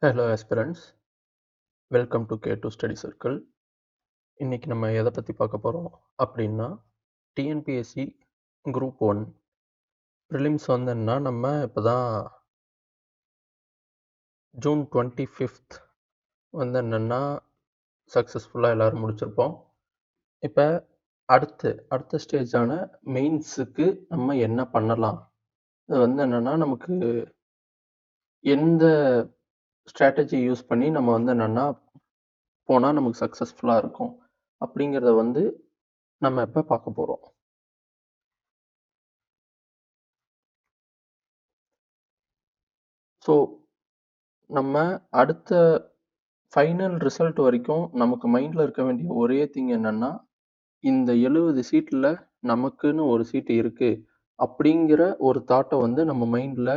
Hello aspirants, welcome to K2 study circle. இன்னைக்கு நம்ம எதை பற்றி பார்க்க போகிறோம் அப்படின்னா டிஎன்பிஎஸ்சி குரூப் 1 ப்ரிலிம்ஸ் என்னன்னா நம்ம இப்போ தான் ஜூன் 25th என்னென்னா சக்ஸஸ்ஃபுல்லாக எல்லோரும் முடிச்சிருப்போம். இப்போ அடுத்த ஸ்டேஜான மெயின்ஸுக்கு நம்ம என்ன பண்ணலாம், அது என்னென்னா நமக்கு எந்த ஸ்ட்ராட்டஜி யூஸ் பண்ணி நம்ம என்னென்னா போனால் நமக்கு சக்ஸஸ்ஃபுல்லாக இருக்கும் அப்படிங்கிறத நம்ம இப்போ பார்க்க போகிறோம். ஸோ நம்ம அடுத்த ஃபைனல் ரிசல்ட் வரைக்கும் நமக்கு மைண்டில் இருக்க வேண்டிய ஒரே திங் என்னென்னா, இந்த 70 சீட்டில் நமக்குன்னு ஒரு சீட்டு இருக்குது அப்படிங்கிற ஒரு தாட்டை நம்ம மைண்டில்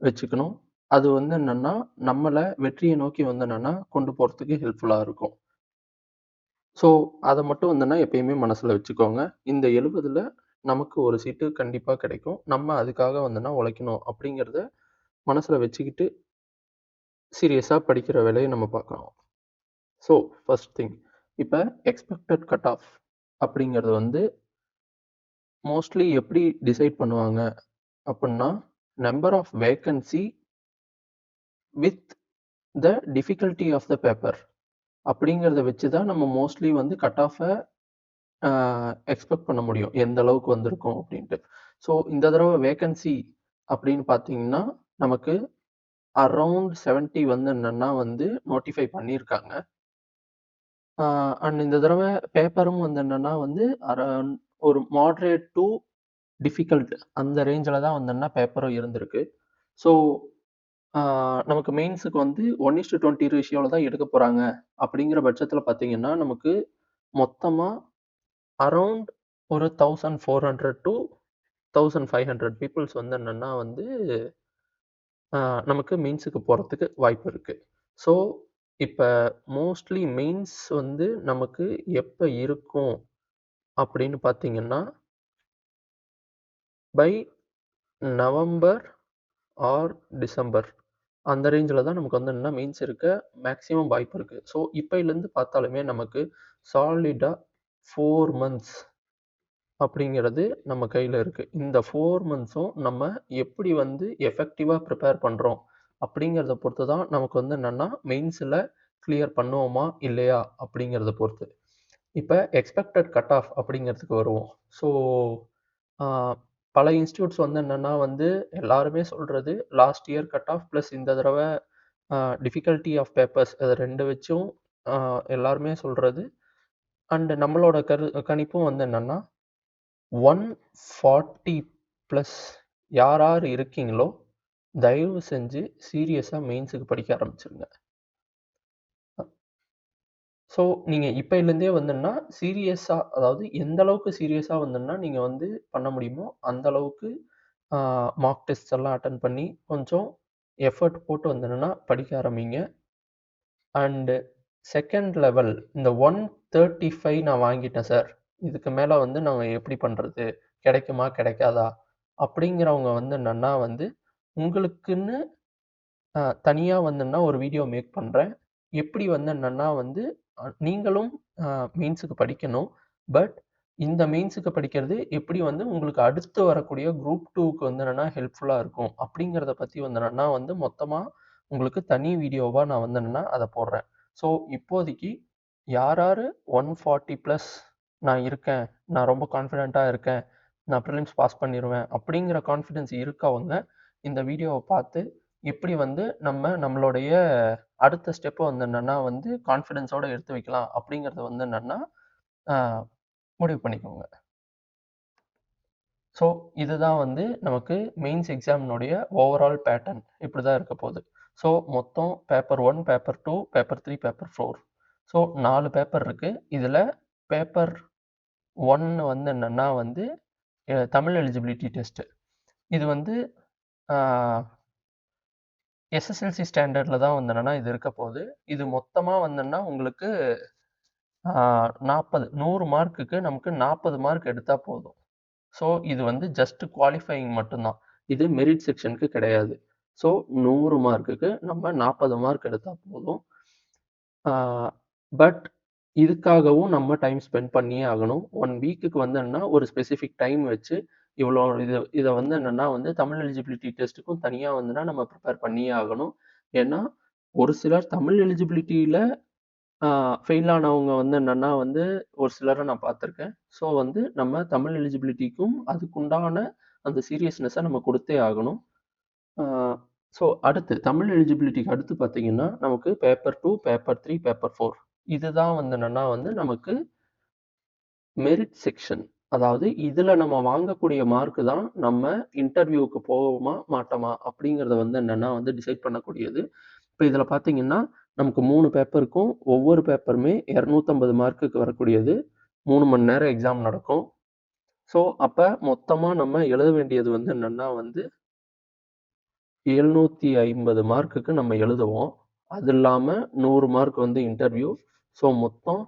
வச்சுக்கணும். அது என்னென்னா நம்மளை வெற்றியை நோக்கி என்னென்னா கொண்டு போகிறதுக்கு ஹெல்ப்ஃபுல்லாக இருக்கும். ஸோ அதை மட்டும் எப்பயுமே மனசில் வச்சுக்கோங்க. இந்த 70ல் நமக்கு ஒரு சீட்டு கண்டிப்பாக கிடைக்கும். நம்ம அதுக்காக உழைக்கணும் அப்படிங்கிறத மனசில் வச்சுக்கிட்டு சீரியஸாக படிக்கிற வேலையை நம்ம பார்க்கணும். ஸோ ஃபர்ஸ்ட் திங், இப்போ எக்ஸ்பெக்டட் கட் ஆஃப் அப்படிங்கிறது மோஸ்ட்லி எப்படி டிசைட் பண்ணுவாங்க அப்படின்னா, number of vacancy with the difficulty of the paper அப்படிங்கிறத வச்சு தான் நம்ம மோஸ்ட்லி கட் ஆஃபை எக்ஸ்பெக்ட் பண்ண முடியும், எந்த அளவுக்கு வந்திருக்கும் அப்படின்ட்டு. ஸோ இந்த தடவை வேக்கன்சி அப்படின்னு பார்த்தீங்கன்னா நமக்கு அரௌண்ட் 70 என்னென்னா நோட்டிஃபை பண்ணியிருக்காங்க. அண்ட் இந்த தடவை பேப்பரும் என்னென்னா அரௌண்ட் ஒரு மாட்ரேட் டு டிஃபிகல்ட் அந்த ரேஞ்சில் தான் பேப்பரும் இருந்திருக்கு. ஸோ நமக்கு மெயின்ஸுக்கு 1:20 ரேஷியோவில் தான் எடுக்க போகிறாங்க அப்படிங்கிற பட்சத்தில் பார்த்தீங்கன்னா நமக்கு மொத்தமாக அரௌண்ட் ஒரு 1400 to 1500 பீப்புள்ஸ் என்னென்னா நமக்கு மெயின்ஸுக்கு போகிறதுக்கு வாய்ப்பு இருக்குது. ஸோ இப்போ மோஸ்ட்லி மெயின்ஸ் நமக்கு எப்போ இருக்கும் அப்படின்னு பார்த்தீங்கன்னா, பை நவம்பர் ஆர் டிசம்பர் அந்த ரேஞ்சில் தான் நமக்கு மெயின்ஸ் இருக்க மேக்ஸிமம் வாய்ப்பு இருக்குது. ஸோ இப்போலேருந்து பார்த்தாலுமே நமக்கு சாலிடாக 4 months அப்படிங்கிறது நம்ம கையில் இருக்குது. இந்த 4 monthsம் நம்ம எப்படி எஃபெக்டிவாக ப்ரிப்பேர் பண்ணுறோம் அப்படிங்கிறத பொறுத்து தான் நமக்கு என்னென்னா மெயின்ஸில் கிளியர் பண்ணுவோமா இல்லையா அப்படிங்கிறத பொறுத்து. இப்போ எக்ஸ்பெக்டட் கட் ஆஃப் அப்படிங்கிறதுக்கு வருவோம். ஸோ பல இன்ஸ்டியூட்ஸ் என்னென்னா எல்லாருமே சொல்கிறது last year cut off plus இந்த தடவை டிஃபிகல்ட்டி ஆஃப் பேப்பர்ஸ் அது 2 வச்சும் எல்லாருமே சொல்கிறது. அண்டு நம்மளோட கணிப்பும் என்னென்னா 140+ யார் இருக்கீங்களோ தயவு செஞ்சு சீரியஸாக மெயின்ஸுக்கு படிக்க ஆரம்பிச்சிருங்க. ஸோ நீங்கள் இப்போலேருந்தே சீரியஸாக, அதாவது எந்த அளவுக்கு சீரியஸாக நீங்கள் பண்ண முடியுமோ அந்த அளவுக்கு மார்க் டெஸ்ட் எல்லாம் அட்டன் பண்ணி கொஞ்சம் எஃபர்ட் போட்டு படிக்க ஆரம்பிங்க. அண்டு செகண்ட் லெவல் இந்த 135 நான் வாங்கிட்டேன் சார், இதுக்கு மேலே நான் எப்படி பண்ணுறது, கிடைக்குமா கிடைக்காதா அப்படிங்கிறவங்க என்னென்னா உங்களுக்குன்னு தனியாக ஒரு வீடியோ மேக் பண்ணுறேன். எப்படி என்னென்னா நீங்களும் மெயின்ஸுக்கு படிக்கணும். பட் இந்த மெயின்ஸுக்கு படிக்கிறது எப்படி உங்களுக்கு அடுத்து வரக்கூடிய குரூப் 2க்கு என்னென்னா ஹெல்ப்ஃபுல்லாக இருக்கும் அப்படிங்கிறத பற்றி என்னென்னா மொத்தமாக உங்களுக்கு தனி வீடியோவாக நான் என்னென்னா அதை போடுறேன். ஸோ இப்போதைக்கு யார் 140+ நான் இருக்கேன், நான் ரொம்ப கான்ஃபிடெண்ட்டாக இருக்கேன், நான் ப்ரிலிம்ஸ் பாஸ் பண்ணிடுவேன் அப்படிங்கிற கான்ஃபிடென்ஸ் இருக்கவங்க இந்த வீடியோவை பார்த்து எப்படி நம்மளுடைய அடுத்த ஸ்டெப்பை என்னென்னா கான்ஃபிடென்ஸோடு எடுத்து வைக்கலாம் அப்படிங்கிறத என்னென்னா முடிவு பண்ணிக்கோங்க. ஸோ இதுதான் நமக்கு மெயின்ஸ் எக்ஸாமினுடைய ஓவரால் பேட்டர்ன் இப்படி தான் இருக்க போகுது. ஸோ மொத்தம் paper 1, paper 2, paper 3, paper 4. So 4 paper இருக்குது. இதில் பேப்பர் 1 என்னென்னா தமிழ் எலிஜிபிலிட்டி டெஸ்ட்டு. இது எஸ்எஸ்எல்சி ஸ்டாண்டர்டில் தான் என்னென்னா இது இருக்க போகுது. இது மொத்தமாக உங்களுக்கு 100 மார்க்குக்கு நமக்கு 40 மார்க் எடுத்தால் போதும். ஸோ இது ஜஸ்ட் குவாலிஃபையிங் மட்டும்தான், இது மெரிட் செக்ஷனுக்கு கிடையாது. ஸோ 100 மார்க்குக்கு நம்ம 40 மார்க் எடுத்தா போதும். ஆ பட் இதுக்காகவும் நம்ம டைம் ஸ்பெண்ட் பண்ணியே ஆகணும். 1 வீக்குக்கு வந்து என்னன்னா, ஒரு ஸ்பெசிஃபிக் டைம் வச்சு, இவ்வளோ இத வந்து என்னன்னா வந்து தமிழ் எலிஜிபிலிட்டி டெஸ்ட்டுக்கும் தனியா வந்துனா நம்ம ப்ரிப்பேர் பண்ணியே ஆகணும். ஏன்னா, ஒரு சிலர் தமிழ் எலிஜிபிலிட்டில ஆ ஃபெயில் ஆனவங்க வந்து என்னன்னா வந்து, ஒரு சிலர நான் பார்த்துருக்கேன். ஸோ வந்து நம்ம தமிழ் எலிஜிபிலிட்டிக்கும் அதுக்குண்டான அந்த சீரியஸ்னஸ நம்ம குடுத்தே ஆகணும். ஆ ஸோ அடுத்து தமிழ் எலிஜிபிலிட்டிக்கு அடுத்து பார்த்தீங்கன்னா, நமக்கு பேப்பர் 2, பேப்பர் 3, பேப்பர் 4 இதுதான் வந்து என்னன்னா வந்து நமக்கு மெரிட் செக்ஷன். அதாவது இதுல நம்ம வாங்கக்கூடிய மார்க் தான் நம்ம இன்டர்வியூக்கு போவோமா, மாட்டோமா அப்படிங்கிறத வந்து என்னன்னா வந்து டிசைட் பண்ணக்கூடியது. இப்ப இதுல பார்த்தீங்கன்னா, நமக்கு 3 பேப்பருக்கும் ஒவ்வொரு பேப்பருமே 250 மார்க்குக்கு வரக்கூடியது. 3 மணி நேரம் எக்ஸாம் நடக்கும். ஸோ அப்ப மொத்தமா நம்ம எழுத வேண்டியது வந்து என்னன்னா வந்து 750 மார்க்குக்கு நம்ம எழுதுவோம். அது இல்லாம 100 மார்க் வந்து இன்டர்வியூ. ஸோ மொத்தம்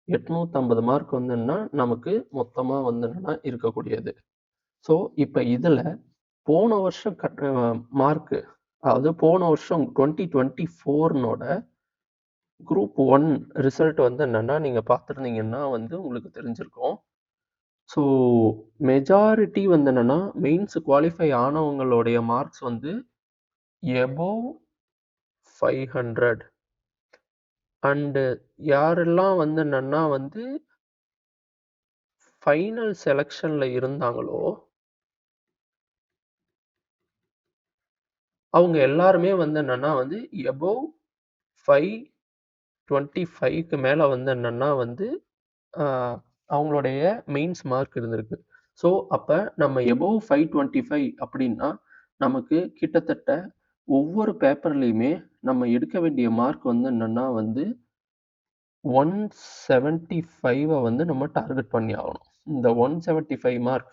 850 மார்க் வந்து என்னன்னா, நமக்கு மொத்தமா வந்து என்னன்னா இருக்கக்கூடியது. ஸோ இப்ப இதுல போன வருஷம் மார்க்கு அதாவது போன வருஷம் 2024னோட குரூப் 1 ரிசல்ட் வந்து என்னன்னா, நீங்க பார்த்திருந்தீங்கன்னா வந்து உங்களுக்கு தெரிஞ்சிருக்கும். ஸோ மெஜாரிட்டி வந்து என்னன்னா, மெயின்ஸ் குவாலிஃபை ஆனவங்களுடைய மார்க்ஸ் வந்து எபோவ் 500 அண்ட் யாரெல்லாம் வந்து என்னன்னா வந்து ஃபைனல் செலக்ஷன்ல இருந்தாங்களோ, அவங்க எல்லாருமே வந்து என்னன்னா வந்து எபோவ் 525க்கு மேல வந்து என்னன்னா வந்து ஆ அவங்களுடைய மெயின்ஸ் மார்க் இருந்திருக்கு. ஸோ அப்ப நம்ம எபோவ் 525 அப்படின்னா, நமக்கு கிட்டத்தட்ட ஒவ்வொரு பேப்பர்லயுமே நம்ம எடுக்க வேண்டிய மார்க் வந்து என்னன்னா வந்து 175 வந்து நம்ம டார்கெட் பண்ணி ஆகணும். இந்த 175 மார்க்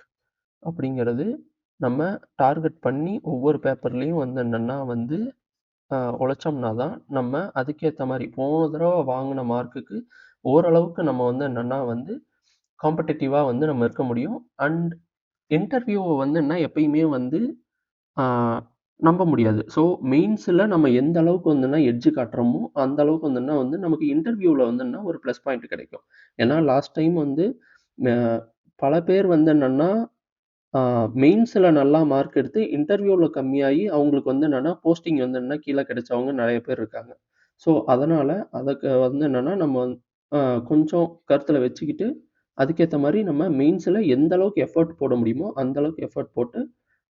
அப்படிங்கிறது நம்ம டார்கெட் பண்ணி ஒவ்வொரு பேப்பர்லயும் வந்து என்னன்னா வந்து உழைச்சோம்னா தான் நம்ம அதுக்கேத்த மாரி போன தடவ வாங்குன மார்க்குக்கு ஓரளவுக்கு நம்ம வந்து என்னன்னா வந்து காம்படிட்டிவா வந்து நம்ம இருக்க முடியும். அண்ட் இன்டர்வியூவ வந்து என்ன எப்பயுமே வந்து ஆ நம்ப முடியாது. ஸோ மெயின்ஸ்ல நம்ம எந்த அளவுக்கு வந்துன்னா எட்ஜ் காட்டுறோமோ, அந்த அளவுக்கு வந்துன்னா வந்து நமக்கு இன்டர்வியூல வந்துன்னா ஒரு ப்ளஸ் பாயிண்ட் கிடைக்கும். ஏன்னா லாஸ்ட் டைம் வந்து அ பல பேர் வந்து என்னன்னா, ஆ மெயின்ஸ்ல நல்லா மார்க் எடுத்து இன்டர்வியூல கம்மியாயி அவங்களுக்கு வந்து என்னன்னா, போஸ்டிங் வந்து என்னன்னா கீழ கிடைச்சவங்க நெறைய பேர் இருக்காங்க. ஸோ அதனால அதுக்கு வந்து என்னன்னா, நம்ம அ கொஞ்சம் கருத்துல வச்சுக்கிட்டு, அதுக்கேத்த மாரி நம்ம மெயின்ஸ்ல எந்த அளவுக்கு எஃபோர்ட் போட முடியுமோ, அந்த அளவுக்கு எஃபோர்ட் போட்டு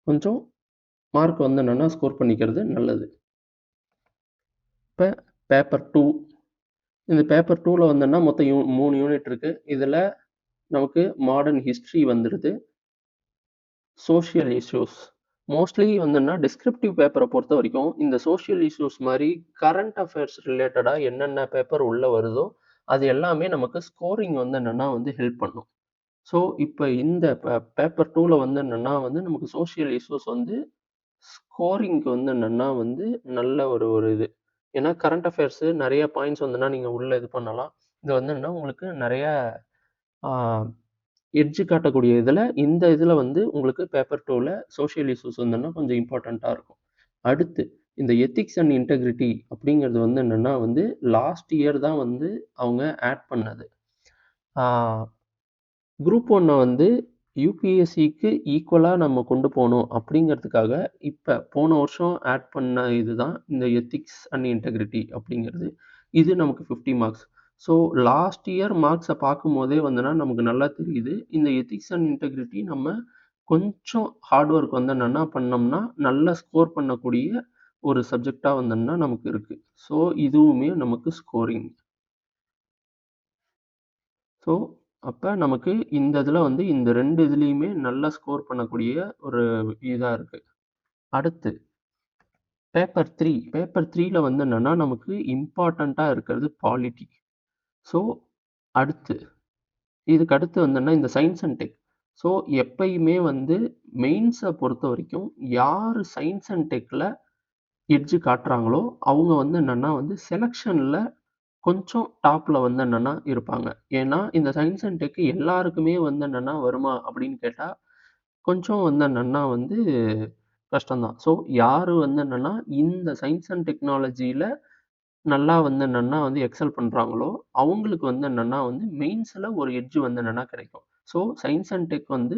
கொஞ்சம் மார்க் வந்து என்னன்னா ஸ்கோர் பண்ணிக்கிறது நல்லது. இப்ப பேப்பர் 2 இந்த பேப்பர் 2ல வந்தோம்னா மொத்தம் 3 யூனிட் இருக்கு. இதுல நமக்கு மாடர்ன் ஹிஸ்டரி வந்துருது. சோசியல் இஷ்யூஸ் மோஸ்ட்லி வந்துன்னா டிஸ்கிரிப்டிவ் பேப்பர பொறுத்தவரைக்கும், இந்த சோசியல் இஷ்யூஸ் மாரி கரண்ட் அஃபேர்ஸ் ரிலேட்டடா என்னென்ன பேப்பர் உள்ள வருதோ, அது எல்லாமே நமக்கு ஸ்கோரிங் வந்து என்னன்னா வந்து ஹெல்ப் பண்ணும். ஸோ இப்ப இந்த பேப்பர் 2ல வந்து என்னன்னா வந்து நமக்கு சோசியல் இஷ்யூஸ் வந்து ஸ்கோரிங்க்கு வந்து என்னன்னா வந்து நல்ல ஒரு ஒரு இது. ஏன்னா கரண்ட் அஃபேர்ஸ் நெறைய பாயிண்ட்ஸ் வந்துன்னா நீங்க உள்ள இது பண்ணலாம். இது வந்து என்னன்னா உங்களுக்கு நெறைய ஆ எட்ஜ் காட்டக்கூடிய இதுல, இந்த இதுல வந்து உங்களுக்கு பேப்பர் 2ல சோசியல் இஷ்யூஸ் வந்துன்னா கொஞ்சம் இம்பார்ட்டன்ட்டா இருக்கும். அடுத்து இந்த எத்திக்ஸ் அண்ட் இன்டெகிரிட்டி அப்படிங்கிறது வந்து என்னன்னா வந்து லாஸ்ட் இயர் தான் வந்து அவங்க ஆட் பண்ணது. ஆ குரூப் 1 வந்து யுபிஎஸ்சிக்கு ஈக்குவலா நம்ம கொண்டு போணும் அப்படிங்கிறதுக்காக, இப்ப போன வருஷம் ஆட் பண்ண இதுதான் இந்த எத்திக்ஸ் அண்ட் இன்டெகிரிட்டி அப்படிங்கிறது. இது நமக்கு 50 மார்க்ஸ். ஸோ லாஸ்ட் இயர் மார்க்ஸ பார்க்கும்போதே வந்துனா நமக்கு நல்லா தெரியுது. இந்த எத்திக்ஸ் அண்ட் இன்டெகிரிட்டி நம்ம கொஞ்சம் ஹார்ட் ஒர்க் வந்து என்னன்னா பண்ணோம்னா, நல்லா ஸ்கோர் பண்ணக்கூடிய ஒரு சப்ஜெக்ட்டா வந்துன்னா நமக்கு இருக்கு. ஸோ இதுவுமே நமக்கு ஸ்கோரிங். ஸோ, அப்ப நமக்கு இந்த இதுல வந்து இந்த 2 இதுலயுமே நல்லா ஸ்கோர் பண்ணக்கூடிய ஒரு இதா இருக்கு. அடுத்து பேப்பர் 3ல வந்து என்னன்னா, நமக்கு இம்பார்ட்டன்ட்டா இருக்கிறது பாலிட்டி. ஸோ, அடுத்து இதுக்கு அடுத்து வந்துன்னா இந்த சயன்ஸ் அண்ட் டெக். ஸோ, எப்பயுமே வந்து மெயின்ஸ பொறுத்தவரைக்கும் யாரு சயன்ஸ் அண்ட் டெக்ல எட்ஜ் காட்டுறாங்களோ, அவங்க வந்து என்னன்னா வந்து செலக்ஷன்ல கொஞ்சம் டாப்ல வந்து என்னன்னா இருப்பாங்க. ஏன்னா, இந்த சயன்ஸ் அண்ட் டெக் எல்லாருக்குமே வந்து என்னன்னா வருமா அப்படின்னு கேட்டா, கொஞ்சம் வந்து என்னன்னா வந்து கஷ்டம் தான். ஸோ யாரு வந்து என்னன்னா, இந்த சயன்ஸ் அண்ட் டெக்னாலஜில நல்லா வந்து என்னன்னா வந்து எக்ஸெல் பண்றாங்களோ, அவங்களுக்கு வந்து என்னன்னா வந்து மெயின்ஸ்ல ஒரு எட்ஜ் வந்து என்னன்னா கிடைக்கும். ஸோ சயன்ஸ் அண்ட் டெக் வந்து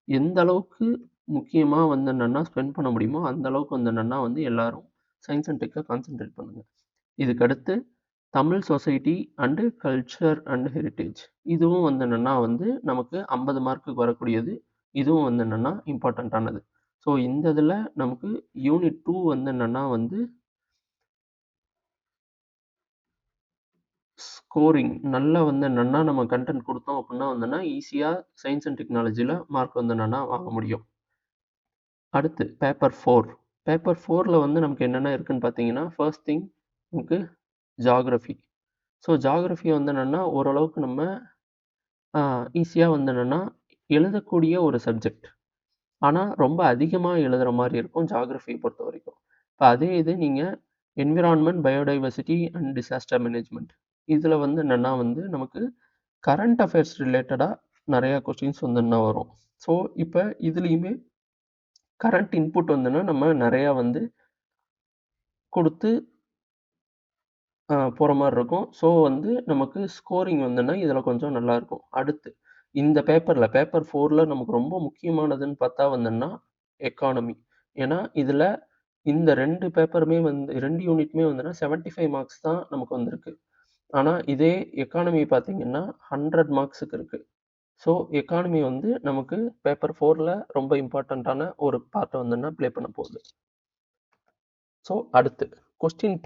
எந்த அளவுக்கு முக்கியமா வந்து என்னன்னா ஸ்பெண்ட் பண்ண முடியுமோ, அந்த அளவுக்கு வந்து என்னன்னா வந்து எல்லாரும் சயன்ஸ் அண்ட் டெக்க கான்சன்ட்ரேட் பண்ணுங்க. இதுக்கு அடுத்து Tamil society and culture and heritage. இதுவும் வந்து என்னன்னா வந்து நமக்கு 50 மார்க்குக்கு வரக்கூடியது. இதுவும் வந்து என்னன்னா இம்பார்ட்டன்ட்டானது. ஸோ இந்த இதில நமக்கு யூனிட் 2 வந்து என்னன்னா வந்து ஸ்கோரிங் நல்லா வந்து என்னன்னா நம்ம கன்டென்ட் குடுத்தோம் அப்டின்னா வந்துன்னா, ஈஸியா சயன்ஸ் அண்ட் டெக்னாலஜில மார்க் வந்து என்னன்னா வாங்க முடியும். அடுத்து பேப்பர் 4. பேப்பர் 4ல வந்து நமக்கு என்னென்ன இருக்குன்னு பார்த்தீங்கன்னா, ஃபர்ஸ்ட் திங் நமக்கு ஜியோகிராஃபி. ஸோ ஜியோகிராஃபி வந்து என்னன்னா, ஓரளவுக்கு நம்ம ஈஸியா வந்து என்னன்னா, எழுதக்கூடிய ஒரு சப்ஜெக்ட். ஆனா, ரொம்ப அதிகமா எழுதுற மாரி இருக்கும் ஜியோகிராஃபிய பொறுத்தவரைக்கும். இப்ப அதே இது நீங்க environment, biodiversity and disaster management. இதுல வந்து என்னன்னா வந்து நமக்கு கரண்ட் அஃபேர்ஸ் ரிலேட்டடா நெறைய கொஸ்டின்ஸ் வந்து என்ன வரும். ஸோ, இப்ப இதுலயுமே கரண்ட் இன்புட் வந்துன்னா நம்ம நெறையா வந்து குடுத்து போற மாரி இருக்கும். ஸோ, வந்து நமக்கு ஸ்கோரிங் வந்துன்னா இதுல கொஞ்சம் நல்லாருக்கும். அடுத்து இந்த பேப்பர் 4ல நமக்கு ரொம்ப முக்கியமானதுன்னு பார்த்தா வந்துன்னா, எக்கானமி. ஏன்னா, இதுல இந்த 2 பேப்பருமே வந்து 2 யூனிட்டுமே வந்துன்னா 75 மார்க்ஸ் தான் நமக்கு வந்திருக்கு. ஆனா, இதே எக்கானமி பார்த்தீங்கன்னா, 100 மார்க்ஸுக்கு இருக்கு. ஸோ, எக்கானமி வந்து நமக்கு பேப்பர் 4ல ரொம்ப இம்பார்ட்டன்ட்டான ஒரு பார்ட்ட வந்துன்னா ப்ளே பண்ண போகுது. ஸோ, அடுத்து கொஸ்டின்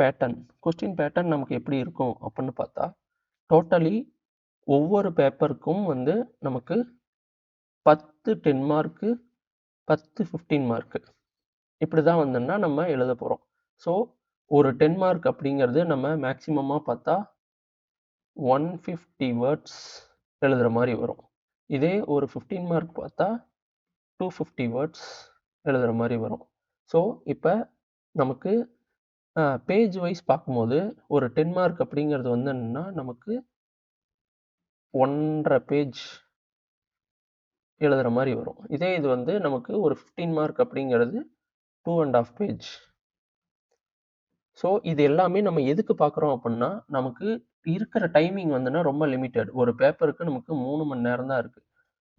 பேட்டர்ன் நமக்கு எப்படி இருக்கும் அப்புட்ன்னு பார்த்தா, டோட்டலி ஒவ்வொரு பேப்பருக்கும் வந்து நமக்கு 10 10 மார்க்கு, 10 15 மார்க்கு. இப்படிதான் வந்துன்னா நம்ம எழுதப் போறோம். ஸோ, ஒரு 10 மார்க் அப்படிங்கிறது நம்ம மேக்ஸிமமா பார்த்தா 150 வேர்ட்ஸ் எழுதுற மாரி வரும். இதே ஒரு 15 மார்க் பார்த்தா 250 வேர்ட்ஸ் எழுதுற மாரி வரும். ஸோ, இப்ப நமக்கு பேஜ் வைஸ் பார்க்கும்போது, ஒரு 10 மார்க் அப்படிங்கிறது வந்து என்னன்னா, நமக்கு 1 1/2 பேஜ் எழுதுற மாரி வரும். இதே இது வந்து நமக்கு ஒரு 15 மார்க் அப்படிங்கிறது 2 1/2 பேஜ். ஸோ, இது எல்லாமே நம்ம எதுக்கு பார்க்குறோம் அப்புட்ன்னா, நமக்கு இருக்கிற டைமிங் வந்துன்னா ரொம்ப லிமிட்டட். ஒரு பேப்பருக்கு நமக்கு 3 மணி நேரம் தான் இருக்கு.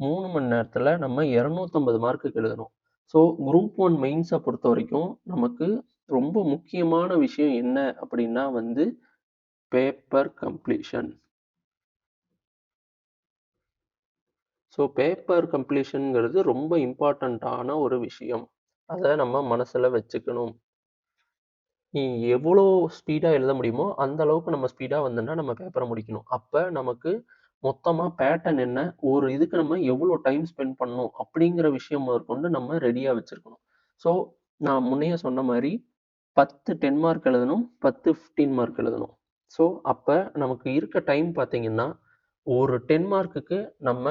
3 மணி நேரத்துல நம்ம 250 மார்க்குக்கு எழுதணும். ஸோ, குரூப் 1 மெயின்ஸ பொறுத்தவரைக்கும் நமக்கு ரொம்ப முக்கியமான விஷயம் என்ன அப்படின்னா வந்து பேப்பர் கம்ப்ளீஷன். ஸோ, பேப்பர் கம்ப்ளீஷன்ங்கிறது ரொம்ப இம்பார்ட்டன்ட்டான ஒரு விஷயம். அத நம்ம மனசுல வச்சுக்கணும். நீ எவ்வளோ ஸ்பீடா எழுத முடியுமோ, அந்த அளவுக்கு நம்ம ஸ்பீடா வந்துன்னா நம்ம பேப்பர முடிக்கணும். அப்ப நமக்கு மொத்தமா பேட்டர்ன் என்ன? ஒரு இதுக்கு நம்ம எவ்வளோ டைம் ஸ்பெண்ட் பண்ணணும்? அப்படிங்கிற விஷயம் முதற்கொண்டு நம்ம ரெடியா வச்சிருக்கணும். ஸோ, நான் முன்னயே சொன்ன மாரி 10 10 மார்க் எழுதணும். 10 15 மார்க் எழுதணும். ஸோ, அப்ப நமக்கு இருக்க டைம் பார்த்தீங்கன்னா, ஒரு 10 மார்க்குக்கு நம்ம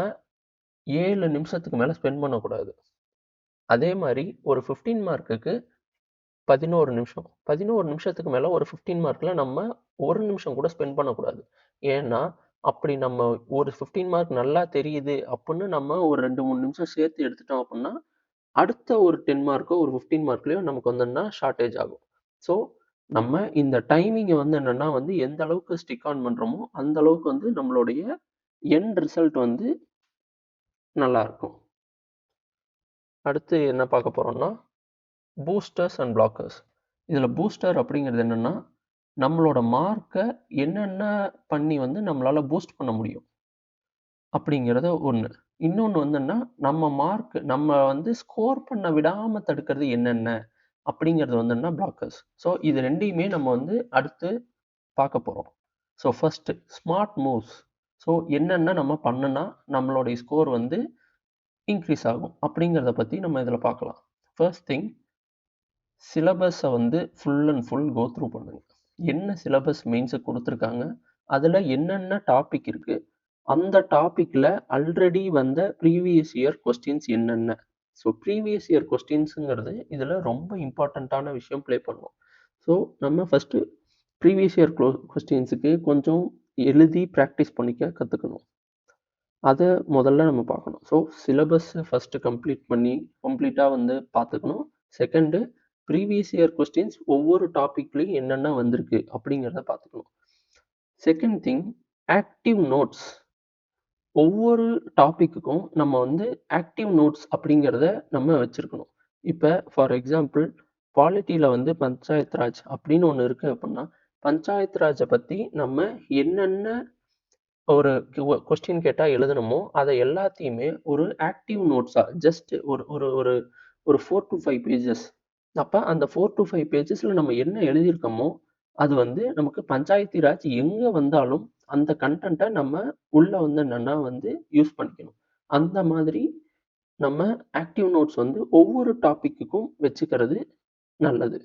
7 நிமிஷத்துக்கு மேல ஸ்பெண்ட் பண்ணக்கூடாது. அதே மாரி ஒரு 15 மார்க்குக்கு 11 நிமிஷம். 11 நிமிஷத்துக்கு மேல ஒரு 15 மார்க்ல நம்ம 1 நிமிஷம் கூட ஸ்பெண்ட் பண்ணக்கூடாது. ஏன்னா, அப்படி நம்ம ஒரு 15 மார்க் நல்லா தெரியுது அப்புட்ன்னு நம்ம ஒரு 2, 3 நிமிஷம் சேர்த்து எடுத்துட்டோம் அப்புட்ன்னா, அடுத்த ஒரு 10 மார்க்கோ, ஒரு 15 மார்க்லயோ நமக்கு வந்துன்னா ஷார்ட்டேஜ் ஆகும். ஸோ, நம்ம இந்த டைமிங்க வந்து என்னன்னா வந்து எந்த அளவுக்கு ஸ்டிக் ஆன் பண்றோமோ, அந்த அளவுக்கு வந்து நம்மளுடைய எண்ட் ரிசல்ட் வந்து நல்லாருக்கும். அடுத்து என்ன பார்க்க போறோம்னா, பூஸ்டர்ஸ் அண்ட் பிளாக்கர்ஸ். இதுல பூஸ்டர் அப்படிங்கிறது என்னன்னா, நம்மளோட மார்க்க என்னென்ன பண்ணி வந்து நம்மளால பூஸ்ட் பண்ண முடியும் அப்படிங்கிறது ஒண்ணு. இன்னொன்னு வந்துன்னா, நம்ம வந்து ஸ்கோர் பண்ண விடாம தடுக்கிறது என்னென்ன அப்படிங்கிறது வந்துன்னா பிளாக்கர்ஸ். ஸோ இது 2யுமே நம்ம வந்து அடுத்து பார்க்க போறோம். So first smart moves. So என்னென்ன நம்ம பண்ணுனா நம்மளுடைய ஸ்கோர் வந்து இன்க்ரீஸ் ஆகும் அப்படிங்கிறத பத்தி நம்ம இதுல பார்க்கலாம். ஃபர்ஸ்ட் திங் சிலபஸ வந்து full and full go through பண்ணுங்க. என்ன சிலபஸ் மெயின்ஸுக்கு குடுத்துருக்காங்க, அதுல என்னென்ன டாபிக் இருக்கு, அந்த டாபிக்ல ஆல்ரெடி வந்த ப்ரீவியஸ் இயர் கொஸ்டின்ஸ் என்னென்ன? ஸோ ப்ரீவியஸ் இயர் கொஸ்டின்ஸ்ங்கிறது இதுல ரொம்ப இம்பார்ட்டன்ட்டான விஷயம் ப்ளே பண்ணும். ஸோ நம்ம ஃபர்ஸ்ட்டு ப்ரீவியஸ் இயர் கொஸ்டின்ஸுக்கு கொஞ்சம் எழுதி பிராக்டிஸ் பண்ணிக்க கத்துக்கணும். அத முதல்ல நம்ம பார்க்கணும். ஸோ சிலபஸ ஃபர்ஸ்ட்டு கம்ப்ளீட்டா வந்து பார்த்துக்கணும். செகண்டு ப்ரீவியஸ் இயர் கொஸ்டின்ஸ் ஒவ்வொரு டாபிக்லையும் என்னென்ன வந்திருக்கு அப்படிங்கிறத பார்த்துக்கணும். Second thing active notes. ஒவ்வொரு டாபிக்குக்கும் நம்ம வந்து ஆக்டிவ் நோட்ஸ் அப்படிங்கிறத நம்ம வச்சிருக்கணும். இப்போ ஃபார் எக்ஸாம்பிள் பாலிட்டியில் வந்து பஞ்சாயத் ராஜ் அப்படின்னு ஒன்று இருக்கு அப்படின்னா பஞ்சாயத் ராஜை பற்றி நம்ம என்னென்ன ஒரு கொஸ்டின் கேட்டால் எழுதணுமோ அதை எல்லாத்தையுமே ஒரு ஆக்டிவ் நோட்ஸாக ஜஸ்ட் ஒரு ஒரு ஒரு ஒரு 4 to 5 பேஜஸ். அப்போ அந்த 4 to 5 பேஜஸில் நம்ம என்ன எழுதியிருக்கோமோ அது வந்து நமக்கு பஞ்சாயத்து ராஜ் எங்கே வந்தாலும் அந்த கண்டென்ட்டை நம்ம உள்ள வந்து என்னன்னா வந்து யூஸ் பண்ணிக்கணும். அந்த மாதிரி நம்ம ஆக்டிவ் நோட்ஸ் வந்து ஒவ்வொரு டாபிக்குக்கும் வச்சுக்கிறது நல்லது.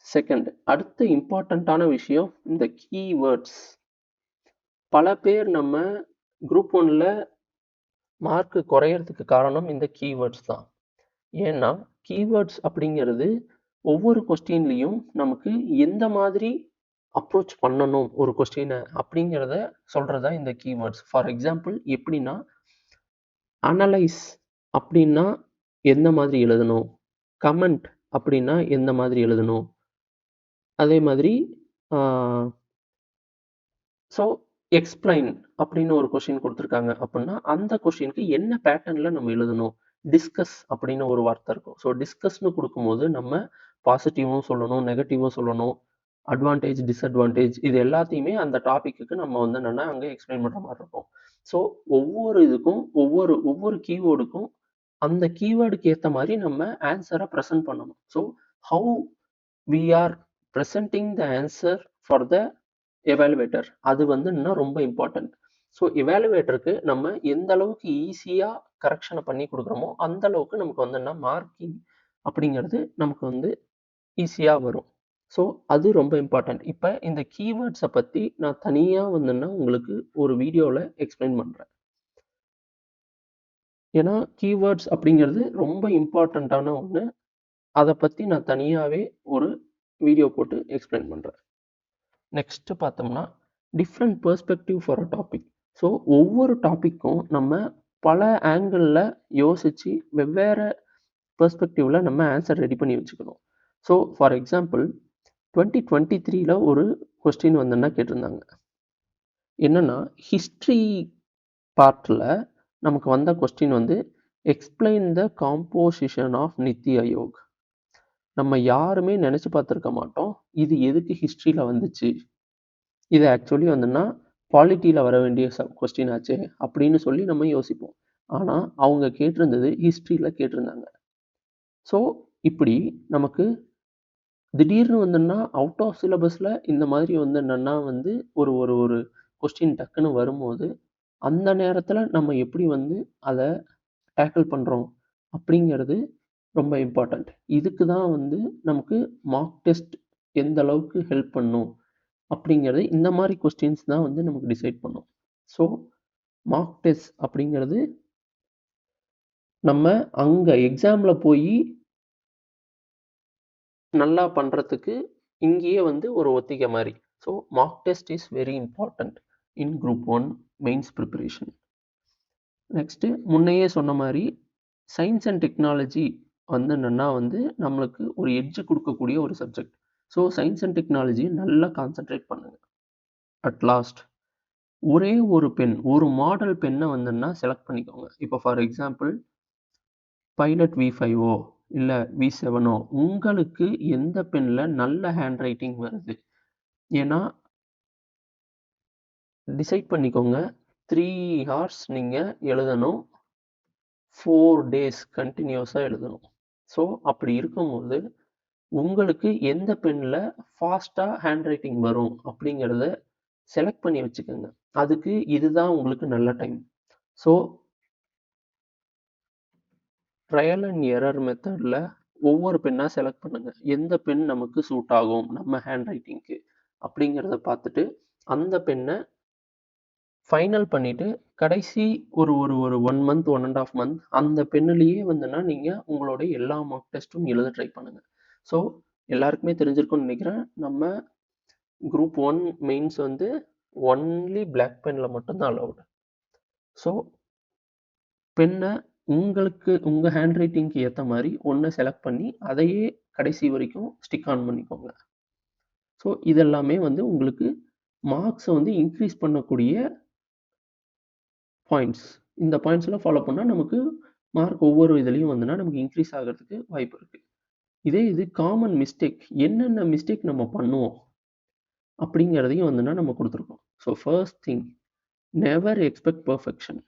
செகண்ட் அடுத்த இம்பார்ட்டண்ட்டான விஷயம் இந்த கீவேர்ட்ஸ். பல பேர் நம்ம குரூப் 1ல மார்க் குறையறதுக்கு காரணம் இந்த கீவேர்ட்ஸ் தான். ஏன்னா கீவேர்ட்ஸ் அப்படிங்கிறது ஒவ்வொரு கொஸ்டின்லையும் நமக்கு எந்த மாதிரி அப்ரோச் பண்ணணும் ஒரு கொஸ்டினை அப்படிங்கிறத சொல்றதா இந்த கீவேர்ட்ஸ். ஃபார் எக்ஸாம்பிள் எப்படின்னா அனலைஸ் அப்படின்னா எந்த மாதிரி எழுதணும், கமெண்ட் அப்படின்னா எந்த மாதிரி எழுதணும், அதே மாதிரி ஸோ எக்ஸ்பிளைன் அப்படின்னு ஒரு கொஸ்டின் கொடுத்துருக்காங்க அப்படின்னா அந்த கொஸ்டினுக்கு என்ன பேட்டர்னில் நம்ம எழுதணும். டிஸ்கஸ் அப்படின்னு ஒரு வார்த்தை இருக்கும். ஸோ டிஸ்கஸ்னு கொடுக்கும்போது நம்ம பாசிட்டிவும் சொல்லணும், நெகட்டிவும் சொல்லணும், அட்வான்டேஜ் டிஸ்அட்வான்டேஜ் இது எல்லாத்தையுமே அந்த டாபிக்கு நம்ம வந்து என்னென்னா அங்கே எக்ஸ்பிளைன் பண்ணுற மாதிரி இருக்கும். ஸோ ஒவ்வொரு இதுக்கும் ஒவ்வொரு கீவேர்டுக்கும் அந்த கீவேர்டுக்கு ஏற்ற மாதிரி நம்ம ஆன்சரை ப்ரெசென்ட் பண்ணணும். So how we are presenting the answer for the evaluator அது வந்து இன்னும் ரொம்ப இம்பார்ட்டன்ட். ஸோ எவாலுவேட்டருக்கு நம்ம எந்த அளவுக்கு ஈஸியாக கரெக்ஷனை பண்ணி கொடுக்குறோமோ அந்த அளவுக்கு நமக்கு வந்து என்ன மார்க்கிங் அப்படிங்கிறது நமக்கு வந்து ஈஸியாக வரும். ஸோ அது ரொம்ப இம்பார்ட்டன்ட். இப்போ இந்த கீவேர்ட்ஸை பற்றி நான் தனியாக வந்துன்னா உங்களுக்கு ஒரு வீடியோவில் எக்ஸ்பிளைன் பண்ணுறேன். ஏன்னா கீவேர்ட்ஸ் அப்படிங்கிறது ரொம்ப இம்பார்ட்டண்ட்டான ஒன்று. அதை பற்றி நான் தனியாகவே ஒரு வீடியோ போட்டு எக்ஸ்பிளைன் பண்ணுறேன். நெக்ஸ்ட் பார்த்தோம்னா different perspective for a topic. So ஒவ்வொரு டாப்பிக்கும் நம்ம பல ஆங்கிளில் யோசித்து வெவ்வேறு பெர்ஸ்பெக்டிவில் நம்ம ஆன்சர் ரெடி பண்ணி வச்சுக்கணும். ஸோ ஃபார் எக்ஸாம்பிள் 2023ல் ஒரு கொஸ்டின் வந்துன்னா கேட்டிருந்தாங்க. என்னன்னா ஹிஸ்ட்ரி பார்ட்டில் நமக்கு வந்த கொஸ்டின் வந்து explain the composition of NITI Aayog. நம்ம யாருமே நினச்சி பார்த்துருக்க மாட்டோம் இது எதுக்கு ஹிஸ்ட்ரியில் வந்துச்சு, இது ஆக்சுவலி வந்துன்னா பாலிட்டியில் வர வேண்டிய கொஸ்டின் ஆச்சு அப்படின்னு சொல்லி நம்ம யோசிப்போம். ஆனால் அவங்க கேட்டிருந்தது ஹிஸ்ட்ரியில் கேட்டிருந்தாங்க. ஸோ இப்படி நமக்கு திடீர்னு வந்துன்னா அவுட் ஆஃப் சிலபஸில் இந்த மாதிரி வந்து என்னென்னா வந்து ஒரு ஒரு ஒரு கொஸ்டின் டக்குன்னு வரும்போது அந்த நேரத்தில் நம்ம எப்படி வந்து அதை டேக்கிள் பண்ணுறோம் அப்படிங்கிறது ரொம்ப இம்பார்ட்டண்ட். இதுக்கு தான் வந்து நமக்கு மார்க் டெஸ்ட் எந்த அளவுக்கு ஹெல்ப் பண்ணும் அப்படிங்கிறது இந்த மாதிரி கொஸ்டின்ஸ் தான் வந்து நமக்கு டிசைட் பண்ணும். ஸோ மார்க் டெஸ்ட் அப்படிங்கிறது நம்ம அங்கே எக்ஸாமில் போய் நல்லா பண்ணுறதுக்கு இங்கேயே வந்து ஒரு ஒத்திகை மாதிரி. So mark test is very important in group 1 mains preparation. Next முன்னையே சொன்ன மாதிரி சயின்ஸ் அண்ட் டெக்னாலஜி வந்து என்னென்னா வந்து நம்மளுக்கு ஒரு எட்ஜ் கொடுக்கக்கூடிய ஒரு subject. So science and technology நல்லா கான்சென்ட்ரேட் பண்ணுங்கள். அட் லாஸ்ட் ஒரே ஒரு பென், ஒரு மாடல் பென்னை வந்துன்னா செலக்ட் பண்ணிக்கோங்க. இப்போ ஃபார் எக்ஸாம்பிள் பைலட் V5ஓ இல்லை V7ஓ உங்களுக்கு எந்த பெனில் நல்ல ஹேண்ட் ரைட்டிங் வருது. ஏன்னா டிசைட் பண்ணிக்கோங்க. 3 hours நீங்கள் எழுதணும், 4 days கண்டினியூஸாக எழுதணும். ஸோ அப்படி இருக்கும்போது உங்களுக்கு எந்த பெனில் ஃபாஸ்ட்டாக ஹேண்ட் ரைட்டிங் வரும் அப்படிங்கிறத செலக்ட் பண்ணி வச்சுக்கோங்க. அதுக்கு இதுதான் உங்களுக்கு நல்ல time. So trial and error மெத்தடில் ஒவ்வொரு பென்னாக செலக்ட் பண்ணுங்கள். எந்த பென் நமக்கு சூட் ஆகும் நம்ம ஹேண்ட் ரைட்டிங்க்கு அப்படிங்கிறத பார்த்துட்டு அந்த பென்னை ஃபைனல் பண்ணிவிட்டு கடைசி ஒரு ஒரு ஒரு 1 month 1.5 month அந்த பென்னிலேயே வந்துன்னா நீங்கள் உங்களுடைய எல்லா மார்க் டெஸ்ட்டும் எழுத ட்ரை பண்ணுங்கள். ஸோ எல்லாருக்குமே தெரிஞ்சிருக்கும்னு நினைக்கிறேன். நம்ம குரூப் 1 மெயின்ஸ் வந்து ஒன்லி பிளாக் பெனில் மட்டும்தான் அலவுடு. ஸோ பென்னை உங்களுக்கு உங்க ஹேண்ட் ரைட்டிங்க்கு ஏத்த மாரி ஒண்ண செலக்ட் பண்ணி, அதையே கடைசி வரைக்கும் ஸ்டிக் ஆன் பண்ணிக்கோங்க. ஸோ இதெல்லாமே வந்து உங்களுக்கு மார்க்ஸ வந்து இன்கிரீஸ் பண்ணக்கூடிய பாயிண்ட்ஸ். இந்த பாயிண்ட்ஸ்லாம் ஃபாலோ பண்ணா நமக்கு மார்க் ஒவ்வொரு இதுலயும் வந்துனா நமக்கு இன்கிரீஸ் ஆகறதுக்கு வாய்ப்பு இருக்கு. இதே இது காமன் மிஸ்டேக் என்னென்ன மிஸ்டேக் நம்ம பண்ணுவோம்? அப்படிங்கிறதையும் வந்துனா நம்ம குடுத்துருக்கோம். So first thing never expect perfection.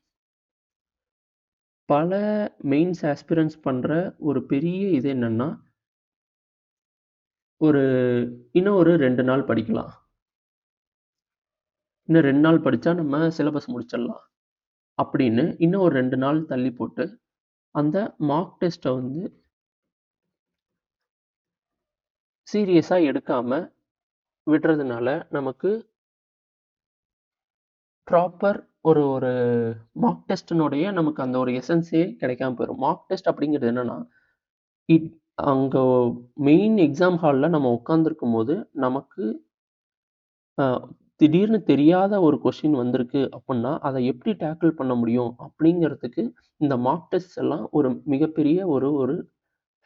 பல மெயின்ஸ் ஆஸ்பிரன்ட்ஸ் பண்ற ஒரு பெரிய இது என்னன்னா, ஒரு இன்னும் ஒரு 2 நாள் படிக்கலாம். இன்னும் 2 நாள் படிச்சா நம்ம சிலபஸ் முடிச்சிடலாம். அப்படின்னு இன்னும் ஒரு 2 நாள் தள்ளி போட்டு, அந்த மார்க் டெஸ்ட்ட வந்து சீரியஸா எடுக்காம விடுறதுனால, நமக்கு ப்ராப்பர் ஒரு ஒரு மார்க் டெஸ்ட்டினுடைய நமக்கு அந்த ஒரு எசன்ஸே கிடைக்காம போயிரும். மார்க் டெஸ்ட் அப்படிங்கிறது என்னன்னா, இட் அங்க மெயின் எக்ஸாம் ஹால்ல நம்ம உட்கார்ந்திருக்கும்போது, நமக்கு அ திடீர்னு தெரியாத ஒரு கொஸ்டின் வந்திருக்கு அப்புட்ன்னா, அத எப்படி டேக்கிள் பண்ண முடியும் அப்படிங்கிறதுக்கு, இந்த மார்க் டெஸ்ட்ஸ் எல்லாம் ஒரு மிகப்பெரிய ஒரு ஒரு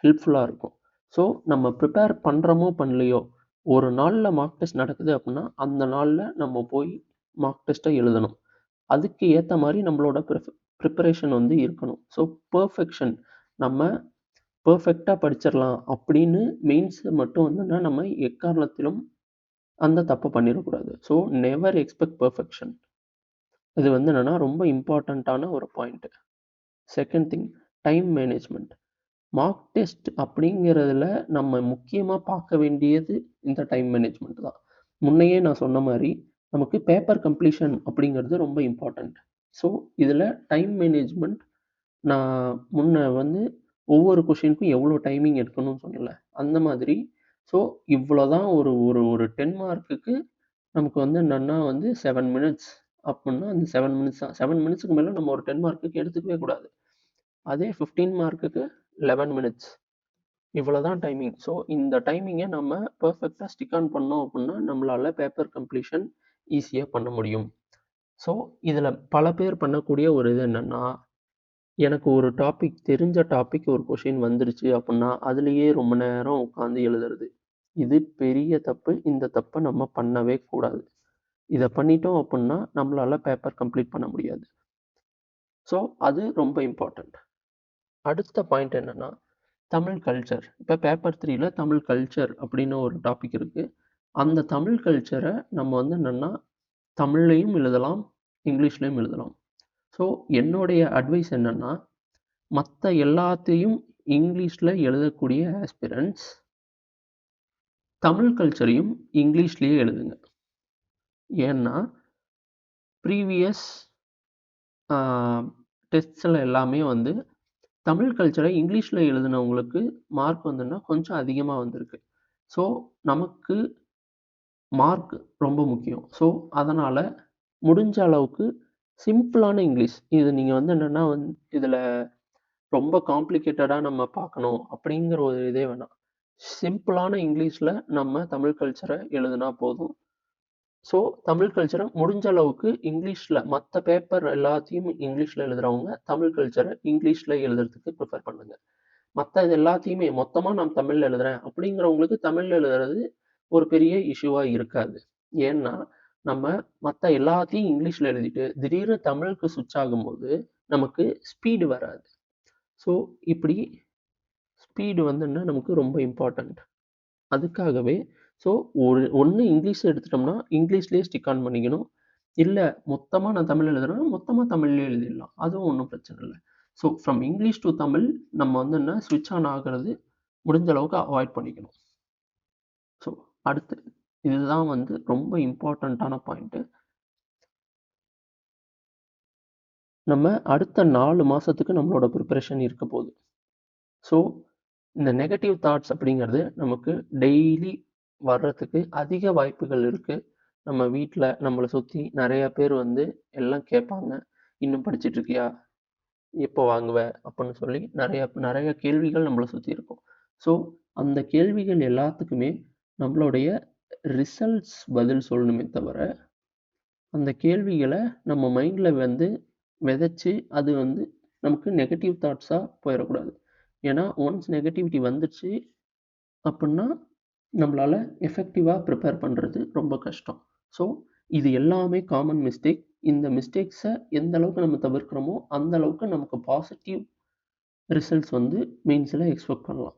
ஹெல்ப்ஃபுல்லா இருக்கும். ஸோ நம்ம ப்ரிப்பேர் பண்றோமோ, பண்ணலையோ, ஒரு நாள்ல மார்க் டெஸ்ட் நடக்குது அப்புட்ன்னா, அந்த நாள்ல நம்ம போய் மார்க் டெஸ்ட்ட எழுதணும். அதுக்கு ஏத்த மாரி நம்மளோட ப்ரிப்பரேஷன் வந்து இருக்கணும். ஸோ பெர்ஃபெக்ஷன் நம்ம பெர்ஃபெக்ட்டா படிச்சிரலாம் அப்படின்னு மெயின்ஸ் மட்டும் வந்துன்னா, நம்ம எக்காரணத்திலும் அந்த தப்ப பண்ணிறக்கூடாது. So never expect perfection. இது வந்து என்னன்னா, ரொம்ப இம்பார்ட்டன்ட்டான ஒரு point. Second thing time management. Mark test அப்படிங்கிறதுல நம்ம முக்கியமா பார்க்க வேண்டியது இந்த டைம் மேனேஜ்மென்ட் தான். முன்னையே நான் சொன்ன மாரி, நமக்கு பேப்பர் கம்ப்ளீஷன் அப்படிங்கிறது ரொம்ப இம்பார்ட்டன்ட். ஸோ இதுல டைம் மேனேஜ்மென்ட் நான் முன்ன வந்து ஒவ்வொரு கொஸ்டினுக்கும் எவ்வளோ டைமிங் எடுக்கணும்னு சொன்னேன்ல. அந்த மாதிரி ஸோ இவ்வளோ தான் ஒரு ஒரு ஒரு 10 மார்க்குக்கு நமக்கு வந்து என்னன்னா வந்து 7 மினிட்ஸ் அப்புட்ன்னா, அந்த 7 மினிட்ஸ் தான். 7 மினிட்ஸ்க்கு மேல நம்ம ஒரு 10 மார்க்குக்கு எடுத்துக்கவே கூடாது. அதே 15 மார்க்குக்கு 11 மினிட்ஸ். இவ்வளோ தான் டைமிங். ஸோ இந்த டைமிங்க நம்ம பெர்ஃபெக்ட்டா ஸ்டிக் ஆன் பண்ணோம் அப்புட்ன்னா, நம்மளால பேப்பர் கம்ப்ளீஷன் ஈஸியா பண்ண முடியும். ஸோ இதுல பல பேர் பண்ணக்கூடிய ஒரு இது என்னன்னா, எனக்கு ஒரு டாபிக் தெரிஞ்ச டாபிக் ஒரு கொஸ்டின் வந்துருச்சு அப்புட்ன்னா, அதிலேயே ரொம்ப நேரம் உட்காந்து எழுதுறது. இது பெரிய தப்பு. இந்த தப்ப நம்ம பண்ணவே கூடாது. இத பண்ணிட்டோம் அப்புட்ன்னா, நம்மளால பேப்பர் கம்ப்ளீட் பண்ண முடியாது. ஸோ அது ரொம்ப இம்பார்ட்டன்ட். அடுத்த பாயிண்ட் என்னன்னா, தமிழ் கல்ச்சர். இப்ப பேப்பர் 3ல தமிழ் கல்ச்சர் அப்படின்னு ஒரு டாபிக் இருக்கு. அந்த தமிழ் கல்ச்சர நம்ம வந்து என்னன்னா, தமிழ்லயும் எழுதலாம், இங்கிலீஷ்லயும் எழுதலாம். ஸோ என்னுடைய அட்வைஸ் என்னன்னா, மத்த எல்லாத்தையும் இங்கிலீஷ்ல எழுதக்கூடிய ஆஸ்பிரண்ட்ஸ், தமிழ் கல்ச்சரையும் இங்கிலீஷ்லயே எழுதுங்க. ஏன்னா, ப்ரீவியஸ் ஆ டெஸ்ட்ஸ்ல எல்லாமே வந்து தமிழ் கல்ச்சர இங்கிலீஷ்ல எழுதினவங்களுக்கு மார்க் வந்துன்னா கொஞ்சம் அதிகமா வந்திருக்கு. ஸோ நமக்கு மார்க் ரொம்ப முக்கியம். ஸோ அதனால முடிஞ்ச அளவுக்கு சிம்பிளான இங்கிலீஷ். இது நீங்க வந்து என்னன்னா இதுல ரொம்ப காம்ப்ளிகேட்டடா நம்ம பார்க்கணும் அப்படிங்கிற ஒரு இதே வேணாம். சிம்பிளான இங்கிலீஷ்ல நம்ம தமிழ் கல்ச்சர எழுதுனா போதும். ஸோ தமிழ் கல்ச்சர முடிஞ்ச அளவுக்கு இங்கிலீஷ்ல மத்த பேப்பர் எல்லாத்தையும் இங்கிலீஷ்ல எழுதுறவங்க, தமிழ் கல்ச்சர இங்கிலீஷ்ல எழுதுறதுக்கு ப்ரிஃபர் பண்ணுங்க. மத்த இது எல்லாத்தையுமே மொத்தமா நான் தமிழ்ல எழுதுறேன் அப்படிங்கிறவங்களுக்கு தமிழ்ல எழுதுறது ஒரு பெரிய இஷ்யூவா இருக்காது. ஏன்னா, நம்ம மத்த எல்லாத்தையும் இங்கிலீஷ்ல எழுதிட்டு, திடீர்னு தமிழுக்கு ஸ்விட்ச் ஆகும்போது, நமக்கு ஸ்பீடு வராது. ஸோ, இப்படி ஸ்பீடு வந்துன்னா நமக்கு ரொம்ப இம்பார்ட்டன்ட். அதுக்காகவே ஸோ ஒண்ணு இங்கிலீஷ் எடுத்துட்டோம்னா, இங்கிலீஷ்லயே ஸ்டிக் ஆன் பண்ணிக்கணும். இல்ல மொத்தமா நான் தமிழ் எழுதுறேன்னா, மொத்தமா தமிழ்லயே எழுதிடலாம். அதுவும் ஒண்ணும் பிரச்சனை இல்ல. So from English to Tamil நம்ம வந்து என்ன ஸ்விட்ச் ஆன் ஆகுறது முடிஞ்ச அளவுக்கு அவாய்ட் பண்ணிக்கணும். ஸோ அடுத்து இதுதான் வந்து ரொம்ப இம்பார்ட்டன்ட்டான பாயிண்ட்டு. நம்ம அடுத்த 4 மாசத்துக்கு நம்மளோட ப்ரிப்பரேஷன் இருக்க போகுது. ஸோ இந்த நெகட்டிவ் தாட்ஸ் அப்படிங்கிறது நமக்கு டெய்லி வர்றதுக்கு அதிக வாய்ப்புகள் இருக்கு. நம்ம வீட்ல நம்மள சுத்தி நெறைய பேர் வந்து எல்லாம் கேட்பாங்க. "இன்னும் படிச்சுட்டு இருக்கியா? எப்போ வாங்குவ?" அப்படின்னு சொல்லி நெறைய நெறைய கேள்விகள் நம்மள சுத்தி இருக்கும். ஸோ அந்த கேள்விகள் எல்லாத்துக்குமே நம்மளுடைய ரிசல்ட்ஸ் பதில் சொல்லணுமே தவிர, அந்த கேள்விகள நம்ம மைண்ட்ல வந்து விதைச்சு, அது வந்து நமக்கு நெகட்டிவ் தாட்ஸா போயிறக்கூடாது. ஏன்னா, ஒன்ஸ் நெகட்டிவிட்டி வந்துச்சு அப்புட்ன்னா, நம்மளால எஃபெக்டிவா ப்ரிப்பேர் பண்றது ரொம்ப கஷ்டம். ஸோ, இது எல்லாமே காமன் மிஸ்டேக். இந்த மிஸ்டேக்ஸ எந்த அளவுக்கு நம்ம தவிர்க்கிறோமோ, அந்த அளவுக்கு நமக்கு பாசிட்டிவ் ரிசல்ட்ஸ் வந்து மெயின்ஸ்ல எக்ஸ்பெக்ட் பண்ணலாம்.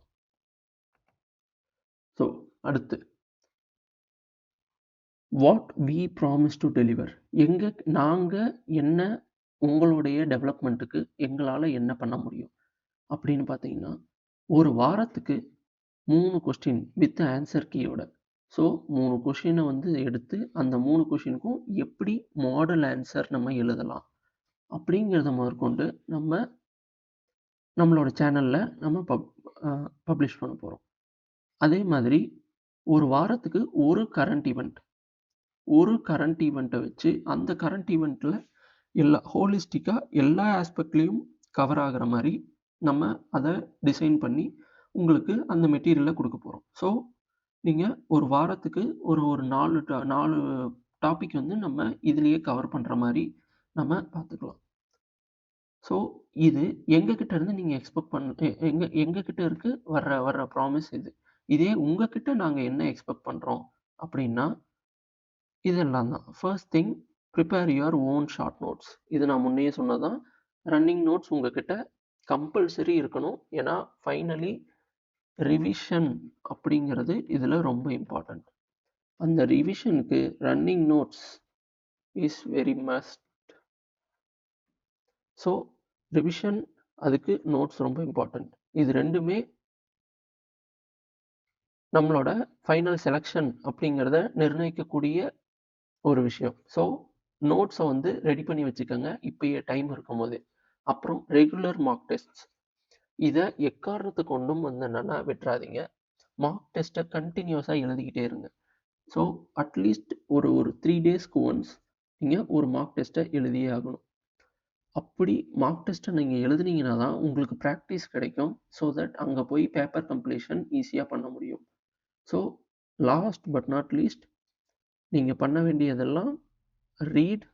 ஸோ, அடுத்து what we promise to deliver. நாங்க என்ன உங்களுடைய டெவலப்மென்ட்க்கு எங்களால என்ன பண்ண முடியும்? அப்படின்னு பார்த்தீங்கன்னா, ஒரு வாரத்துக்கு 3 கொஸ்டின் வித் ஆன்சர் கீயோட. ஸோ 3 கொஸ்டின வந்து எடுத்து, அந்த 3 கொஸ்டினுக்கும் எப்படி மாடல் ஆன்சர் நம்ம எழுதலாம்? அப்படிங்கிறத முதற்கொண்டு நம்மளோட சேனல்ல நம்ம பப்ளிஷ் பண்ண போறோம். அதே மாதிரி ஒரு வாரத்துக்கு ஒரு கரண்ட் ஈவென்ட்ட வச்சு, அந்த கரண்ட் ஈவென்ட்ல ஹோலிஸ்டிக்கா எல்லா ஆஸ்பெக்ட்லயும் கவர் ஆகுற மாரி நம்ம அத டிசைன் பண்ணி, உங்களுக்கு அந்த மெட்டீரியல குடுக்க போறோம். ஸோ, நீங்க ஒரு வாரத்துக்கு ஒரு 4 டாபிக் வந்து நம்ம இதிலேயே கவர் பண்ற மாரி நம்ம பார்த்துக்கலாம். ஸோ, இது எங்ககிட்ட இருந்து நீங்க எக்ஸ்பெக்ட் பண் எ எங்க எங்ககிட்ட இருக்கு வர்ற ப்ராமிஸ் இது. இதே உங்ககிட்ட நாங்க என்ன எக்ஸ்பெக்ட் பண்றோம் அப்டின்னா, இதெல்லாம் தான். First thing prepare your own short notes. இது நான் முன்னயே சொன்னது தான். ரன்னிங் நோட்ஸ் உங்ககிட்ட கம்பல்சரி இருக்கணும். ஏன்னா, ஃபைனலி ரிவிஷன் அப்படிங்கிறது இதில ரொம்ப இம்பார்ட்டன்ட். அந்த ரிவிஷனுக்கு running notes is very must. So, revision அதுக்கு நோட்ஸ் ரொம்ப இம்பார்ட்டன்ட். இது 2மே நம்மளோட ஃபைனல் செலக்ஷன் அப்படிங்கிறத நிர்ணயிக்கக்கூடிய ஒரு விஷயம். ஸோ, நோட்ஸ வந்து ரெடி பண்ணி வச்சுக்கங்க. இப்பயே டைம் இருக்கும்போதே. அப்புறம் ரெகுலர் மார்க் டெஸ்ட்ஸ். இத எக்காரணத்த கொண்டும் வந்து என்னன்னா விட்றாதீங்க. மார்க் டெஸ்ட்ட கன்டினியூஸா எழுதிக்கிட்டே இருங்க. ஸோ, அட்லீஸ்ட் ஒரு 3 டேஸ்க்கு ஒன்ஸ் நீங்க ஒரு மார்க் டெஸ்ட்ட எழுதியே ஆகணும். அப்படி மார்க் டெஸ்ட்ட நீங்க எழுதுனீங்கன்னா தான் உங்களுக்கு பிராக்டிஸ் கிடைக்கும். ஸோ தட் அங்க போய் பேப்பர் கம்ப்ளீஷன் ஈஸியா பண்ண முடியும். So, last but not least நீங்க பண்ண வேண்டியதெல்லாம் read,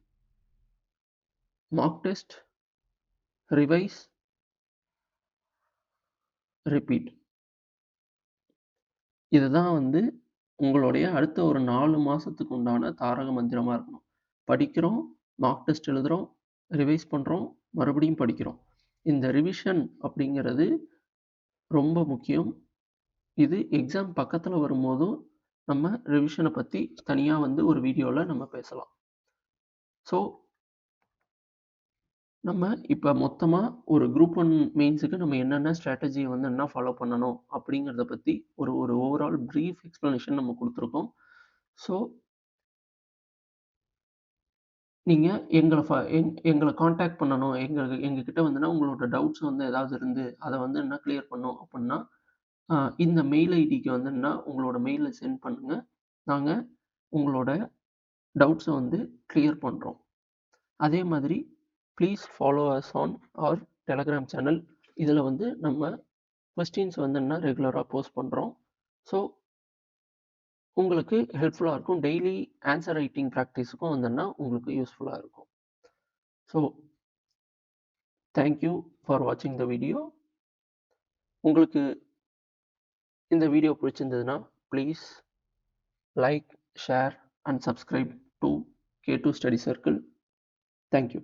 mark test, revise, repeat. இதுதான் வந்து உங்களுடைய அடுத்த ஒரு 4 மாசத்துக்கு உண்டான தாரக மந்திரமா இருக்கணும். படிக்கிறோம், மார்க் டெஸ்ட் எழுதுறோம், ரிவைஸ் பண்றோம், மறுபடியும் படிக்கிறோம். இந்த ரிவிஷன் அப்படிங்கிறது ரொம்ப முக்கியம். இது எக்ஸாம் பக்கத்துல வரும்போதும் நம்ம ரிவிஷன பத்தி தனியா வந்து ஒரு வீடியோல நம்ம பேசலாம். ஸோ, நம்ம இப்ப மொத்தமா ஒரு குரூப் 1 மெயின்ஸ்க்கு நம்ம என்னென்ன ஸ்ட்ராட்டஜிய வந்து என்ன ஃபாலோ பண்ணணும் அப்படிங்கிறத பத்தி ஒரு ஓவரால் பிரீஃப் எக்ஸ்ப்ளனேஷன் நம்ம குடுத்துருக்கோம். ஸோ, நீங்க எங்கள ஃப எங் எங்கள கான்டாக்ட் பண்ணணும். எங்ககிட்ட வந்துனா உங்களோட டவுட்ஸ் வந்து ஏதாவது இருந்து, அத வந்து என்ன கிளியர் பண்ணணும் அப்புட்ன்னா, இந்த மெயில் ஐடிக்கு வந்துன்னா உங்களோட மெயில சென்ட் பண்ணுங்க. நாங்க உங்களோட டவுட்ஸ வந்து கிளியர் பண்றோம். அதே மாதிரி please follow us on our Telegram channel. இதுல வந்து நம்ம கொஸ்டின்ஸ் வந்துன்னா ரெகுலரா போஸ்ட் பண்றோம். ஸோ, உங்களுக்கு ஹெல்ப்ஃபுல்லா இருக்கும். டெய்லி ஆன்ஸர் ரைட்டிங் பிராக்டிஸ்க்கும் வந்துன்னா உங்களுக்கு யூஸ்ஃபுல்லா இருக்கும். ஸோ, தேங்க் யூ ஃபார் வாட்சிங் த வீடியோ. உங்களுக்கு இந்த வீடியோ பிடிச்சிருந்ததுன்னா, please like, share and subscribe to K2 study circle. Thank you.